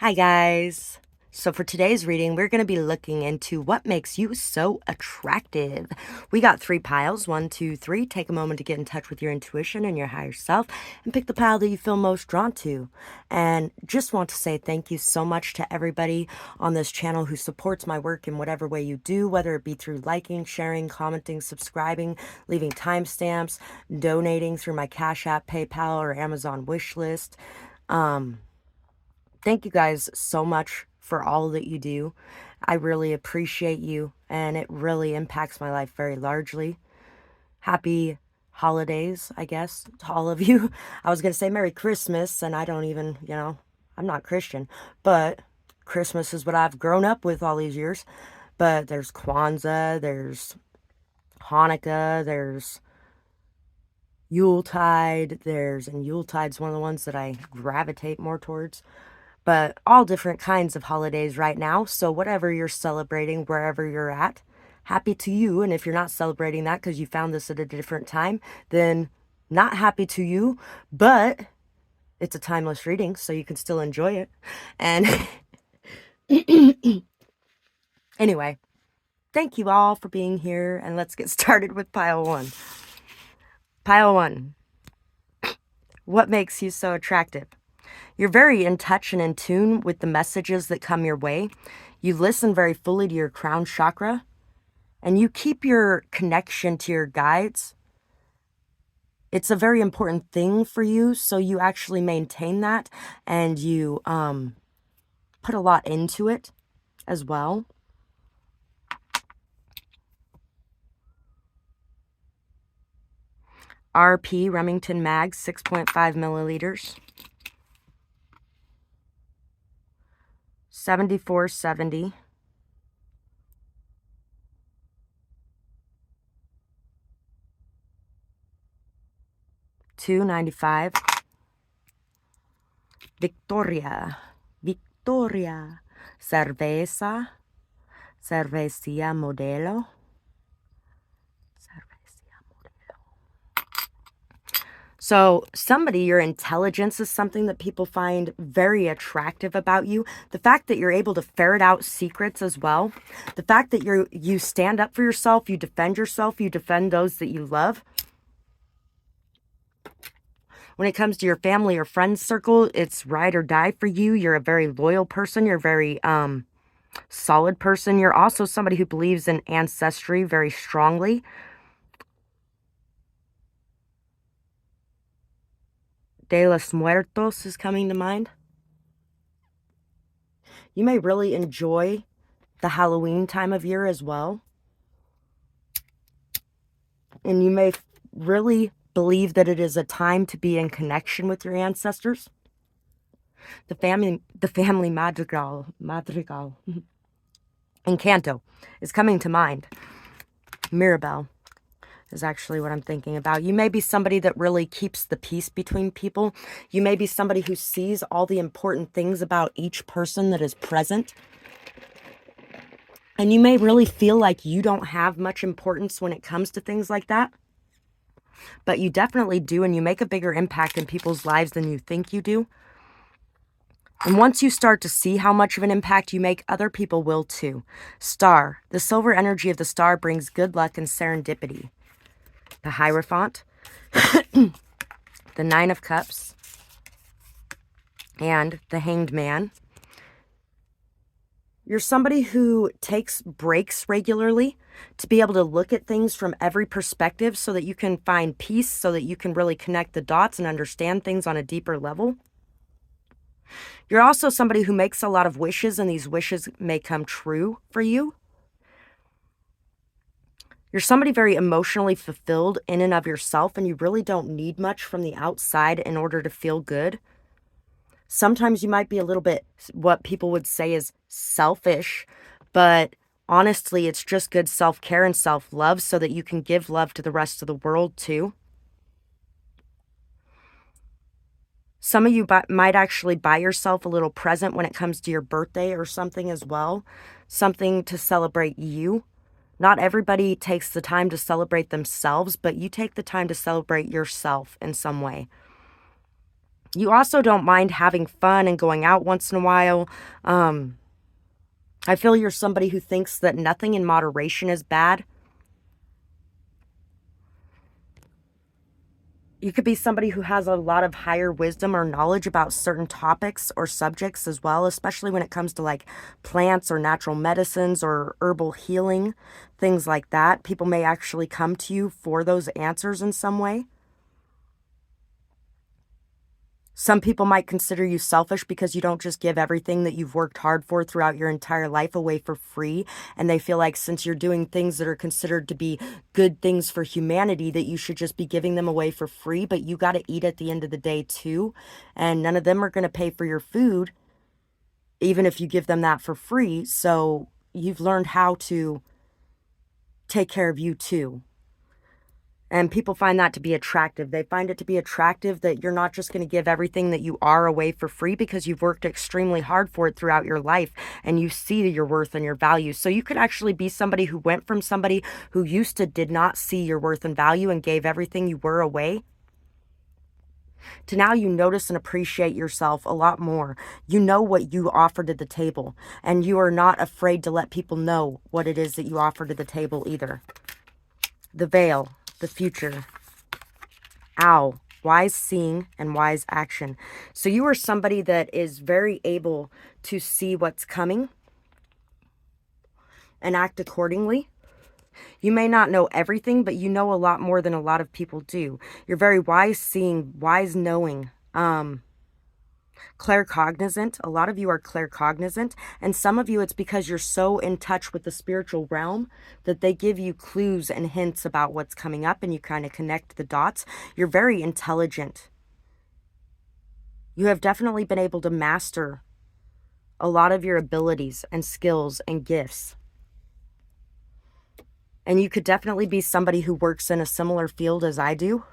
Hi guys. So for today's reading, we're going to be looking into what makes you so attractive. We got 3 piles, 1, 2, 3. Take a moment to get in touch with your intuition and your higher self and pick the pile that you feel most drawn to. And just want to say thank you so much to everybody on this channel who supports my work in whatever way you do, whether it be through liking, sharing, commenting, subscribing, leaving timestamps, donating through my Cash App, PayPal, or Amazon wish list. Thank you guys so much for all that you do. I really appreciate you, and it really impacts my life very largely. Happy holidays, I guess, to all of you. I was going to say Merry Christmas, and I don't even, I'm not Christian, but Christmas is what I've grown up with all these years. But there's Kwanzaa, there's Hanukkah, there's Yuletide, and Yuletide's one of the ones that I gravitate more towards. But all different kinds of holidays right now. So whatever you're celebrating, wherever you're at, happy to you. And if you're not celebrating that because you found this at a different time, then not happy to you. But it's a timeless reading, so you can still enjoy it. And anyway, thank you all for being here. And let's get started with pile 1. Pile 1. What makes you so attractive? You're very in touch and in tune with the messages that come your way. You listen very fully to your crown chakra, and you keep your connection to your guides. It's a very important thing for you, so you actually maintain that, and you put a lot into it as well. RP Remington Mag, 6.5 milliliters. 7470. $2.95. Victoria Cerveza, Cervecilla Modelo. So somebody, your intelligence is something that people find very attractive about you. The fact that you're able to ferret out secrets as well. The fact that you stand up for yourself, you defend those that you love. When it comes to your family or friends circle, it's ride or die for you. You're a very loyal person. You're a very solid person. You're also somebody who believes in ancestry very strongly. De los Muertos is coming to mind. You may really enjoy the Halloween time of year as well. And you may really believe that it is a time to be in connection with your ancestors. The family madrigal, Encanto is coming to mind. Mirabelle is actually what I'm thinking about. You may be somebody that really keeps the peace between people. You may be somebody who sees all the important things about each person that is present. And you may really feel like you don't have much importance when it comes to things like that. But you definitely do, and you make a bigger impact in people's lives than you think you do. And once you start to see how much of an impact you make, other people will too. Star. The silver energy of the star brings good luck and serendipity. The Hierophant. The 9 of Cups. And the Hanged Man. You're somebody who takes breaks regularly to be able to look at things from every perspective so that you can find peace, so that you can really connect the dots and understand things on a deeper level. You're also somebody who makes a lot of wishes, and these wishes may come true for you. You're somebody very emotionally fulfilled in and of yourself, and you really don't need much from the outside in order to feel good. Sometimes you might be a little bit what people would say is selfish, but honestly, it's just good self-care and self-love so that you can give love to the rest of the world too. Some of you might actually buy yourself a little present when it comes to your birthday or something as well, something to celebrate you. Not everybody takes the time to celebrate themselves, but you take the time to celebrate yourself in some way. You also don't mind having fun and going out once in a while. I feel you're somebody who thinks that nothing in moderation is bad. You could be somebody who has a lot of higher wisdom or knowledge about certain topics or subjects as well, especially when it comes to like plants or natural medicines or herbal healing, things like that. People may actually come to you for those answers in some way. Some people might consider you selfish because you don't just give everything that you've worked hard for throughout your entire life away for free. And they feel like since you're doing things that are considered to be good things for humanity, that you should just be giving them away for free. But you got to eat at the end of the day too. And none of them are going to pay for your food, even if you give them that for free. So you've learned how to take care of you too. And people find that to be attractive. They find it to be attractive that you're not just going to give everything that you are away for free because you've worked extremely hard for it throughout your life and you see your worth and your value. So you could actually be somebody who went from somebody who used to did not see your worth and value and gave everything you were away to now you notice and appreciate yourself a lot more. You know what you offer to the table, and you are not afraid to let people know what it is that you offer to the table either. The veil. The future. Ow. Wise seeing and wise action. So you are somebody that is very able to see what's coming and act accordingly. You may not know everything, but you know a lot more than a lot of people do. You're very wise seeing, wise knowing, claircognizant. A lot of you are claircognizant, and some of you it's because you're so in touch with the spiritual realm that they give you clues and hints about what's coming up and you kind of connect the dots. You're very intelligent. You have definitely been able to master a lot of your abilities and skills and gifts. And you could definitely be somebody who works in a similar field as I do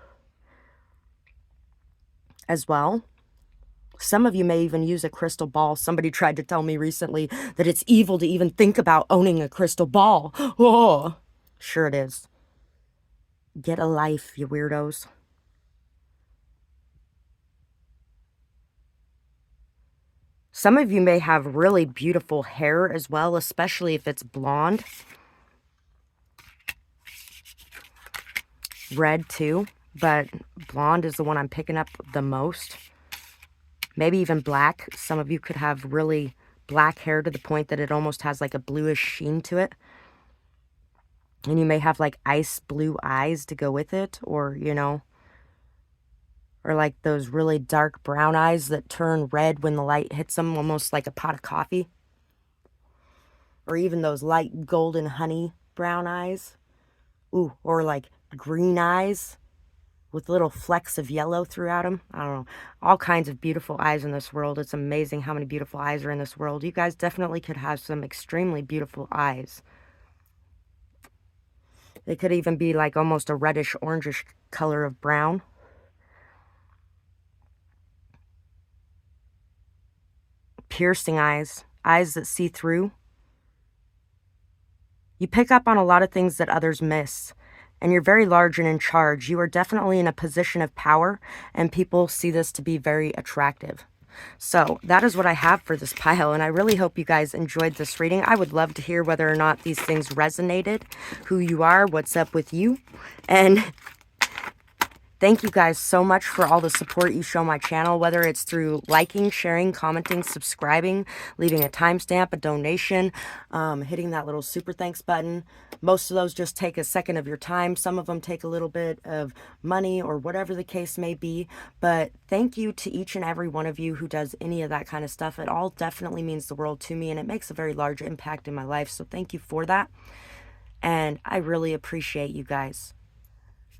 as well. Some of you may even use a crystal ball. Somebody tried to tell me recently that it's evil to even think about owning a crystal ball. Oh, sure it is. Get a life, you weirdos. Some of you may have really beautiful hair as well, especially if it's blonde. Red too, but blonde is the one I'm picking up the most. Maybe even black. Some of you could have really black hair to the point that it almost has like a bluish sheen to it. And you may have like ice blue eyes to go with it, or, you know, or like those really dark brown eyes that turn red when the light hits them, almost like a pot of coffee. Or even those light golden honey brown eyes. Ooh, or like green eyes with little flecks of yellow throughout them. I don't know. All kinds of beautiful eyes in this world. It's amazing how many beautiful eyes are in this world. You guys definitely could have some extremely beautiful eyes. They could even be like almost a reddish, orangish color of brown. Piercing eyes. Eyes that see through. You pick up on a lot of things that others miss. And you're very large and in charge. You are definitely in a position of power, and people see this to be very attractive. So that is what I have for this pile, and I really hope you guys enjoyed this reading. I would love to hear whether or not these things resonated, who you are, what's up with you, and thank you guys so much for all the support you show my channel, whether it's through liking, sharing, commenting, subscribing, leaving a timestamp, a donation, hitting that little super thanks button. Most of those just take a second of your time. Some of them take a little bit of money or whatever the case may be. But thank you to each and every one of you who does any of that kind of stuff. It all definitely means the world to me, and it makes a very large impact in my life. So thank you for that. And I really appreciate you guys.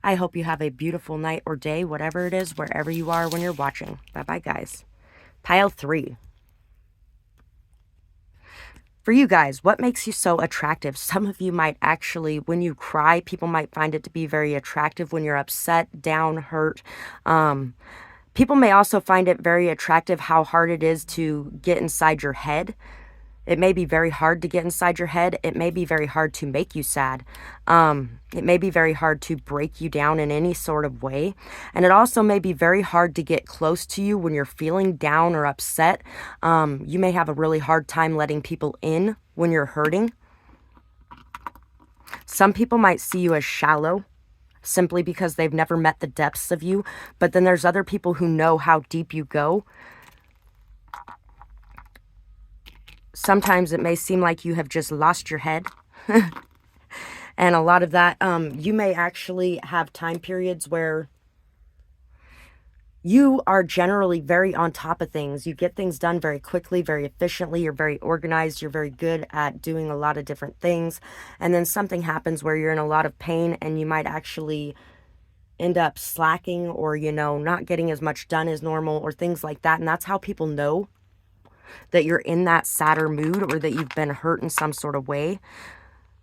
I hope you have a beautiful night or day, whatever it is, wherever you are when you're watching. Bye-bye, guys. Pile 3. For you guys, what makes you so attractive? Some of you might actually, when you cry, people might find it to be very attractive. When you're upset, down, hurt. People may also find it very attractive how hard it is to get inside your head It may be very hard to get inside your head. It may be very hard to make you sad. It may be very hard to break you down in any sort of way. And it also may be very hard to get close to you when you're feeling down or upset. You may have a really hard time letting people in when you're hurting. Some people might see you as shallow simply because they've never met the depths of you. But then there's other people who know how deep you go. Sometimes it may seem like you have just lost your head. And a lot of that, you may actually have time periods where you are generally very on top of things. You get things done very quickly, very efficiently. You're very organized. You're very good at doing a lot of different things. And then something happens where you're in a lot of pain and you might actually end up slacking or, not getting as much done as normal or things like that. And that's how people know that you're in that sadder mood or that you've been hurt in some sort of way.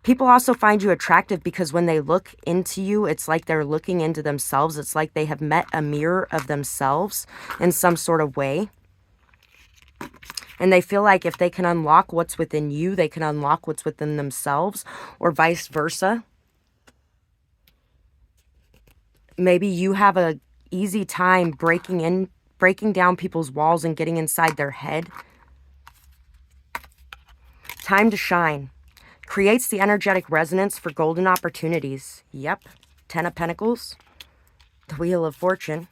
People also find you attractive because when they look into you, it's like they're looking into themselves. It's like they have met a mirror of themselves in some sort of way. And they feel like if they can unlock what's within you, they can unlock what's within themselves, or vice versa. Maybe you have a easy time breaking down people's walls and getting inside their head. Time to shine. Creates the energetic resonance for golden opportunities. Yep. 10 of Pentacles. The Wheel of Fortune.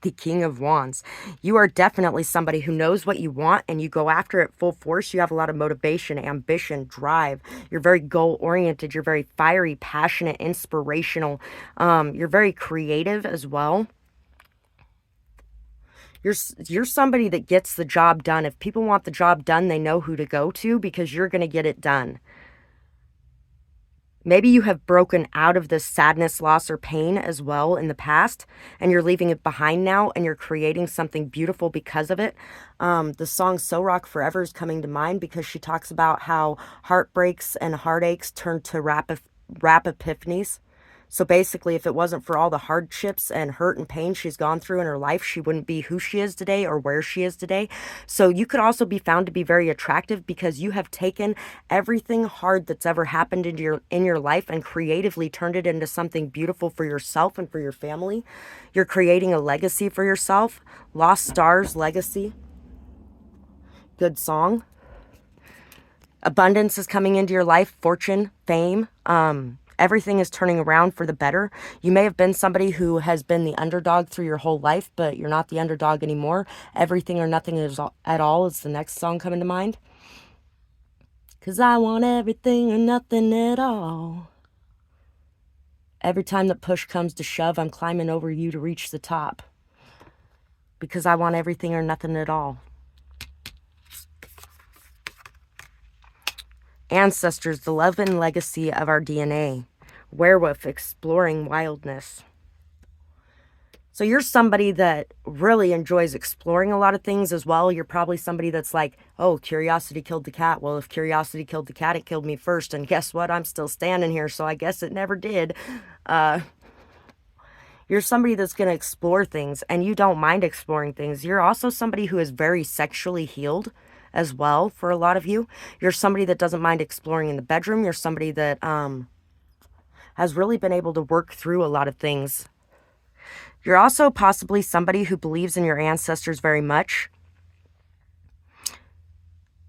The King of Wands. You are definitely somebody who knows what you want and you go after it full force. You have a lot of motivation, ambition, drive. You're very goal-oriented. You're very fiery, passionate, inspirational. You're very creative as well. You're somebody that gets the job done. If people want the job done, they know who to go to because you're going to get it done. Maybe you have broken out of this sadness, loss, or pain as well in the past, and you're leaving it behind now, and you're creating something beautiful because of it. The song So Rock Forever is coming to mind because she talks about how heartbreaks and heartaches turn to rap epiphanies. So basically, if it wasn't for all the hardships and hurt and pain she's gone through in her life, she wouldn't be who she is today or where she is today. So you could also be found to be very attractive because you have taken everything hard that's ever happened in your life and creatively turned it into something beautiful for yourself and for your family. You're creating a legacy for yourself. Lost Stars legacy. Good song. Abundance is coming into your life. Fortune, fame. Everything is turning around for the better. You may have been somebody who has been the underdog through your whole life, but you're not the underdog anymore. Everything or nothing at all is the next song coming to mind. 'Cause I want everything or nothing at all. Every time that push comes to shove, I'm climbing over you to reach the top. Because I want everything or nothing at all. Ancestors, the love and legacy of our DNA. Werewolf, exploring wildness. So you're somebody that really enjoys exploring a lot of things as well. You're probably somebody that's like, oh, curiosity killed the cat. Well, if curiosity killed the cat, it killed me first. And guess what? I'm still standing here, so I guess it never did. You're somebody that's going to explore things, and you don't mind exploring things. You're also somebody who is very sexually healed as well for a lot of you. You're somebody that doesn't mind exploring in the bedroom. You're somebody that has really been able to work through a lot of things. You're also possibly somebody who believes in your ancestors very much.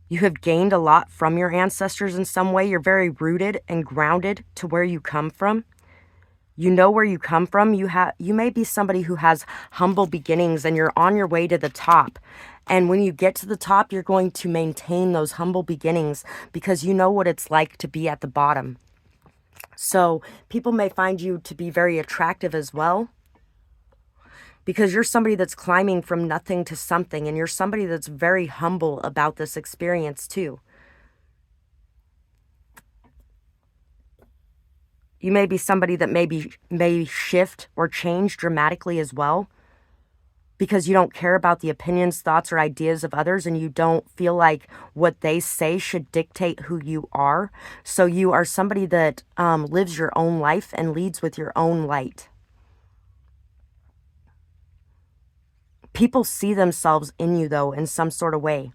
You have gained a lot from your ancestors in some way. You're very rooted and grounded to where you come from. You know where you come from. You may be somebody who has humble beginnings and you're on your way to the top. And when you get to the top, you're going to maintain those humble beginnings because you know what it's like to be at the bottom. So people may find you to be very attractive as well because you're somebody that's climbing from nothing to something, and you're somebody that's very humble about this experience too. You may be somebody that may shift or change dramatically as well because you don't care about the opinions, thoughts, or ideas of others, and you don't feel like what they say should dictate who you are. So you are somebody that lives your own life and leads with your own light. People see themselves in you, though, in some sort of way.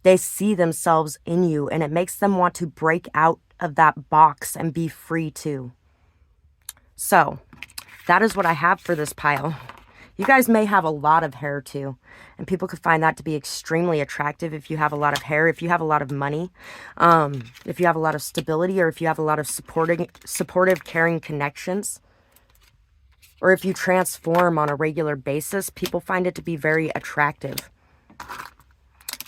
They see themselves in you, and it makes them want to break out of that box and be free too. So that is what I have for this pile. You guys may have a lot of hair too, and people could find that to be extremely attractive if you have a lot of hair, if you have a lot of money, if you have a lot of stability, or if you have a lot of supportive, caring connections, or if you transform on a regular basis. People find it to be very attractive.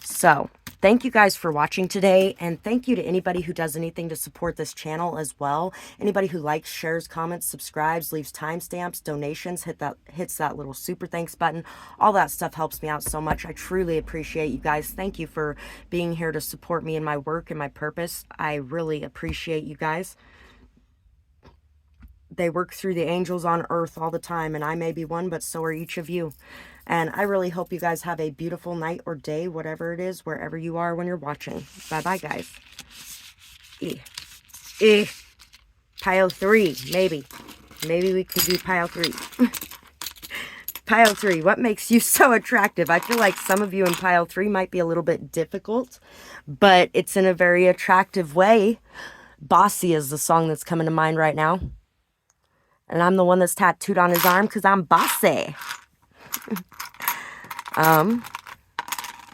So thank you guys for watching today, and thank you to anybody who does anything to support this channel as well. Anybody who likes, shares, comments, subscribes, leaves timestamps, donations, hits that little super thanks button. All that stuff helps me out so much. I truly appreciate you guys. Thank you for being here to support me in my work and my purpose. I really appreciate you guys. They work through the angels on earth all the time, and I may be one, but so are each of you. And I really hope you guys have a beautiful night or day, whatever it is, wherever you are when you're watching. Bye-bye, guys. Pile 3, maybe. Maybe we can do pile 3. Pile 3, what makes you so attractive? I feel like some of you in pile 3 might be a little bit difficult, but it's in a very attractive way. Bossy is the song that's coming to mind right now. And I'm the one that's tattooed on his arm because I'm bossy.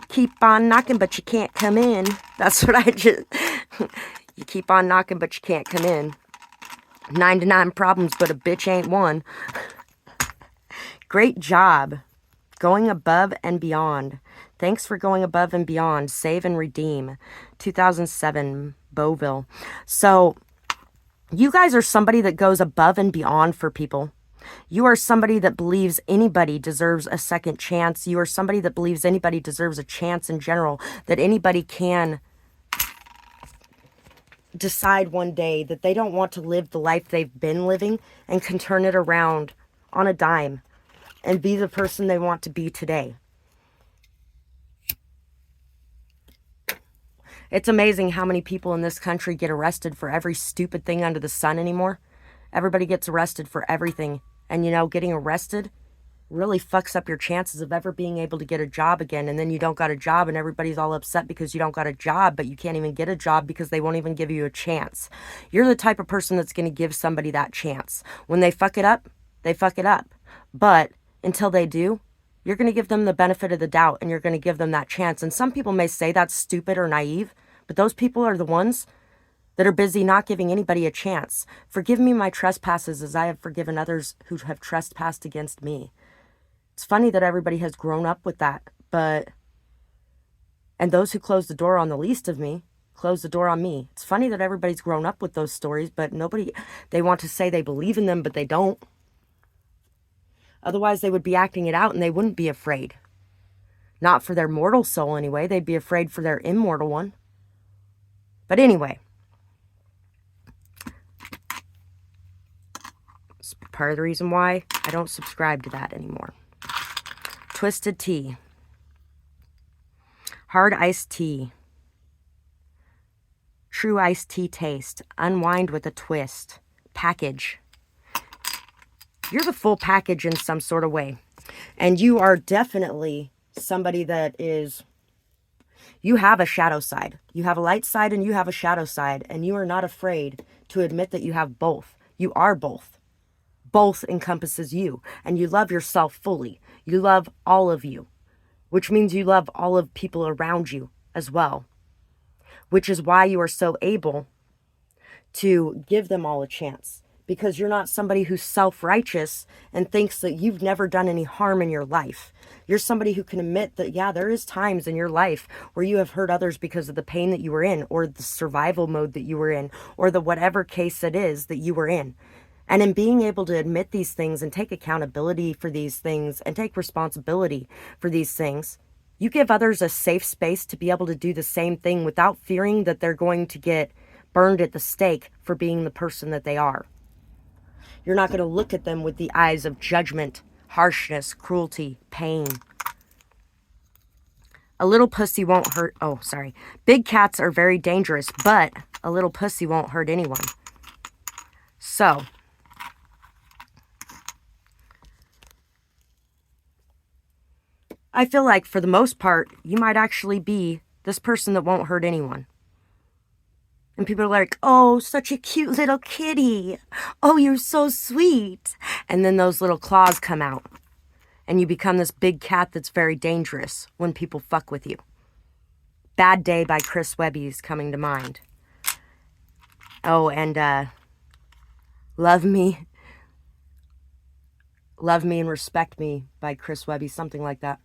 Keep on knocking, but you can't come in. That's what I just... You keep on knocking, but you can't come in. 99 problems, but a bitch ain't one. Great job. Going above and beyond. Thanks for going above and beyond. Save and redeem. 2007, Beauville. So, you guys are somebody that goes above and beyond for people. You are somebody that believes anybody deserves a second chance. You are somebody that believes anybody deserves a chance in general. That anybody can decide one day that they don't want to live the life they've been living and can turn it around on a dime and be the person they want to be today. It's amazing how many people in this country get arrested for every stupid thing under the sun anymore. Everybody gets arrested for everything. And you know, getting arrested really fucks up your chances of ever being able to get a job again. And then you don't got a job and everybody's all upset because you don't got a job, but you can't even get a job because they won't even give you a chance. You're the type of person that's going to give somebody that chance. When they fuck it up, they fuck it up. But until they do, you're going to give them the benefit of the doubt and you're going to give them that chance. And some people may say that's stupid or naive, but those people are the ones that are busy not giving anybody a chance. Forgive me my trespasses as I have forgiven others who have trespassed against me. It's funny that everybody has grown up with that, and those who close the door on the least of me, close the door on me. It's funny that everybody's grown up with those stories, but they want to say they believe in them, but they don't. Otherwise, they would be acting it out and they wouldn't be afraid. Not for their mortal soul anyway, they'd be afraid for their immortal one. But anyway, it's part of the reason why I don't subscribe to that anymore. Twisted tea. Hard iced tea. True iced tea taste. Unwind with a twist. Package. You're the full package in some sort of way. And you are definitely somebody that is... You have a shadow side. You have a light side and you have a shadow side. And you are not afraid to admit that you have both. You are both. Both encompasses you. And you love yourself fully. You love all of you. Which means you love all of people around you as well. Which is why you are so able to give them all a chance. Because you're not somebody who's self-righteous and thinks that you've never done any harm in your life. You're somebody who can admit that, yeah, there is times in your life where you have hurt others because of the pain that you were in, or the survival mode that you were in, or the whatever case it is that you were in. And in being able to admit these things and take accountability for these things and take responsibility for these things, you give others a safe space to be able to do the same thing without fearing that they're going to get burned at the stake for being the person that they are. You're not going to look at them with the eyes of judgment, harshness, cruelty, pain. A little pussy won't hurt... Oh, sorry. Big cats are very dangerous, but a little pussy won't hurt anyone. So, I feel like for the most part, you might actually be This person that won't hurt anyone. And people are like, oh, such a cute little kitty. Oh, you're so sweet. And then those little claws come out. And you become this big cat that's very dangerous when people fuck with you. Bad Day by Chris Webby is coming to mind. Oh, and Love Me and Respect Me by Chris Webby, something like that.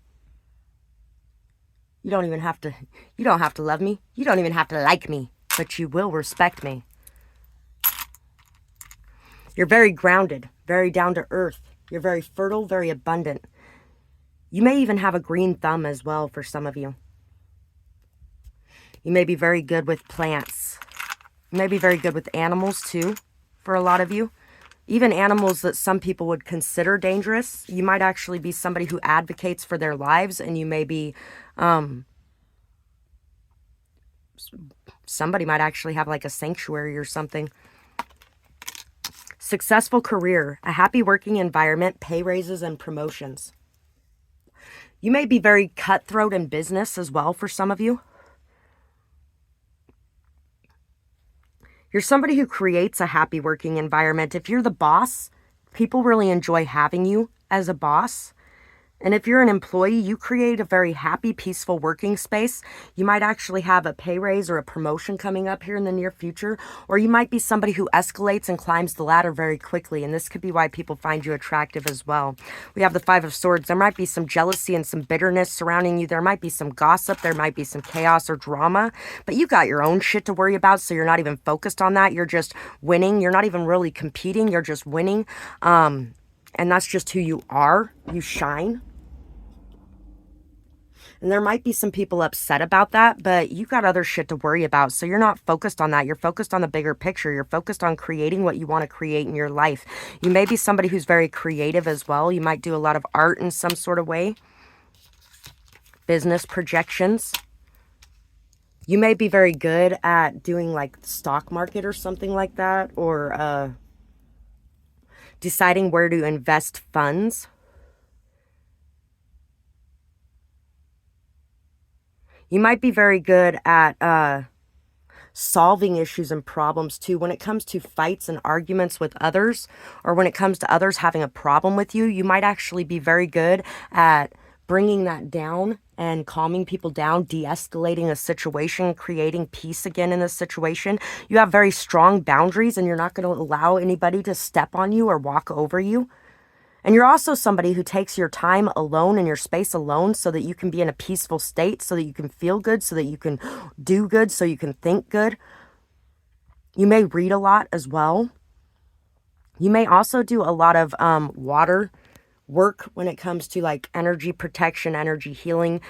You don't have to love me. You don't even have to like me, but you will respect me. You're very grounded, very down to earth. You're very fertile, very abundant. You may even have a green thumb as well for some of you. You may be very good with plants. You may be very good with animals too, for a lot of you. Even animals that some people would consider dangerous. You might actually be somebody who advocates for their lives, and you may be, somebody might actually have like a sanctuary or something. Successful career, a happy working environment, pay raises, and promotions. You may be very cutthroat in business as well for some of you. You're somebody who creates a happy working environment. If you're the boss, people really enjoy having you as a boss. And if you're an employee, you create a very happy, peaceful working space. You might actually have a pay raise or a promotion coming up here in the near future. Or you might be somebody who escalates and climbs the ladder very quickly. And this could be why people find you attractive as well. We have the Five of Swords. There might be some jealousy and some bitterness surrounding you. There might be some gossip. There might be some chaos or drama. But you got your own shit to worry about, so you're not even focused on that. You're just winning. You're not even really competing. You're just winning. And that's just who you are. You shine. And there might be some people upset about that, but you got other shit to worry about. So you're not focused on that. You're focused on the bigger picture. You're focused on creating what you want to create in your life. You may be somebody who's very creative as well. You might do a lot of art in some sort of way. Business projections. You may be very good at doing like the stock market or something like that, or deciding where to invest funds. You might be very good at solving issues and problems too. When it comes to fights and arguments with others, or when it comes to others having a problem with you, you might actually be very good at bringing that down and calming people down, de-escalating a situation, creating peace again in a situation. You have very strong boundaries, and you're not going to allow anybody to step on you or walk over you. And you're also somebody who takes your time alone and your space alone so that you can be in a peaceful state, so that you can feel good, so that you can do good, so you can think good. You may read a lot as well. You may also do a lot of water work when it comes to like energy protection, energy healing.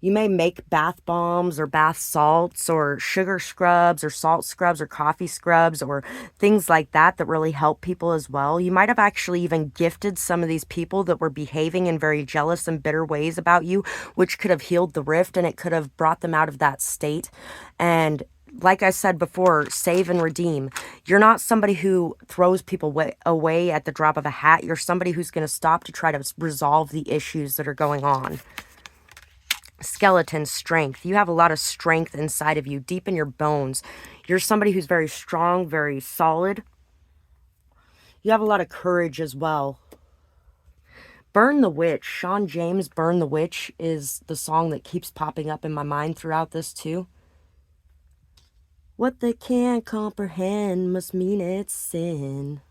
You may make bath bombs or bath salts or sugar scrubs or salt scrubs or coffee scrubs or things like that that really help people as well. You might have actually even gifted some of these people that were behaving in very jealous and bitter ways about you, which could have healed the rift, and it could have brought them out of that state. And like I said before, save and redeem. You're not somebody who throws people away at the drop of a hat. You're somebody who's going to stop to try to resolve the issues that are going on. Skeleton strength. You have a lot of strength inside of you, deep in your bones. You're somebody who's very strong, very solid. You have a lot of courage as well. Burn the Witch. Sean James' Burn the Witch is the song that keeps popping up in my mind throughout this too. What they can't comprehend must mean it's sin.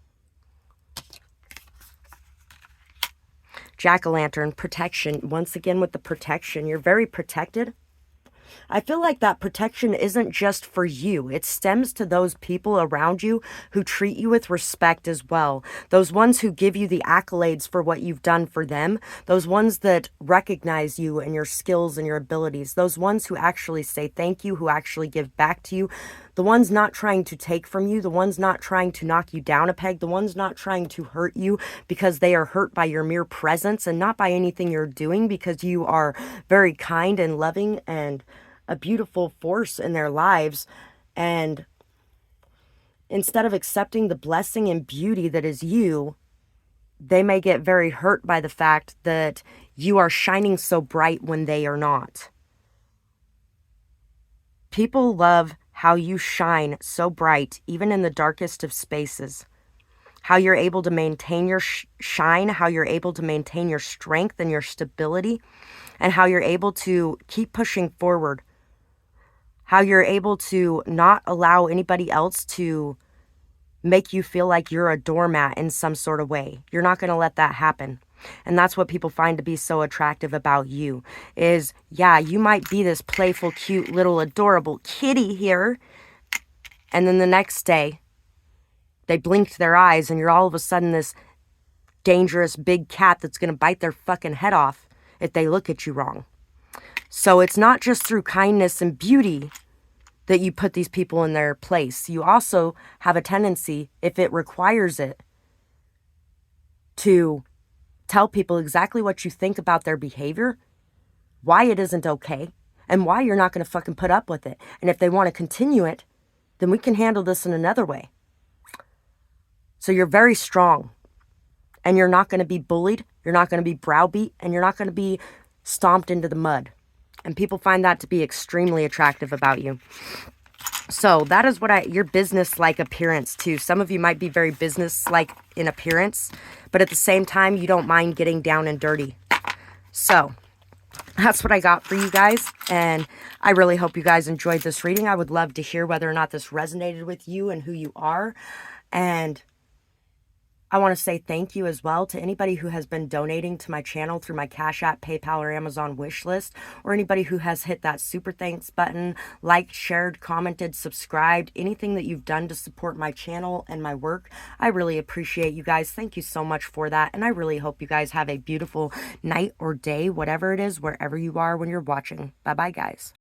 Jack-o'-lantern, protection. Once again with the protection, you're very protected. I feel like that protection isn't just for you. It stems to those people around you who treat you with respect as well. Those ones who give you the accolades for what you've done for them. Those ones that recognize you and your skills and your abilities. Those ones who actually say thank you, who actually give back to you. The ones not trying to take from you. The ones not trying to knock you down a peg. The ones not trying to hurt you because they are hurt by your mere presence and not by anything you're doing, because you are very kind and loving and a beautiful force in their lives. And instead of accepting the blessing and beauty that is you, they may get very hurt by the fact that you are shining so bright when they are not. People love how you shine so bright, even in the darkest of spaces. How you're able to maintain your shine, how you're able to maintain your strength and your stability, and how you're able to keep pushing forward. How you're able to not allow anybody else to make you feel like you're a doormat in some sort of way. You're not going to let that happen. And that's what people find to be so attractive about you is, yeah, you might be this playful, cute, little, adorable kitty here. And then the next day, they blinked their eyes and you're all of a sudden this dangerous big cat that's going to bite their fucking head off if they look at you wrong. So it's not just through kindness and beauty that you put these people in their place. You also have a tendency, if it requires it, to tell people exactly what you think about their behavior, why it isn't okay, and why you're not going to fucking put up with it. And if they want to continue it, then we can handle this in another way. So you're very strong, and you're not going to be bullied, you're not going to be browbeat, and you're not going to be stomped into the mud. And people find that to be extremely attractive about you. So that is what your business-like appearance too. Some of you might be very business-like in appearance, but at the same time, you don't mind getting down and dirty. So that's what I got for you guys. And I really hope you guys enjoyed this reading. I would love to hear whether or not this resonated with you and who you are. And I want to say thank you as well to anybody who has been donating to my channel through my Cash App, PayPal, or Amazon wish list, or anybody who has hit that super thanks button, liked, shared, commented, subscribed, anything that you've done to support my channel and my work. I really appreciate you guys. Thank you so much for that. And I really hope you guys have a beautiful night or day, whatever it is, wherever you are when you're watching. Bye-bye, guys.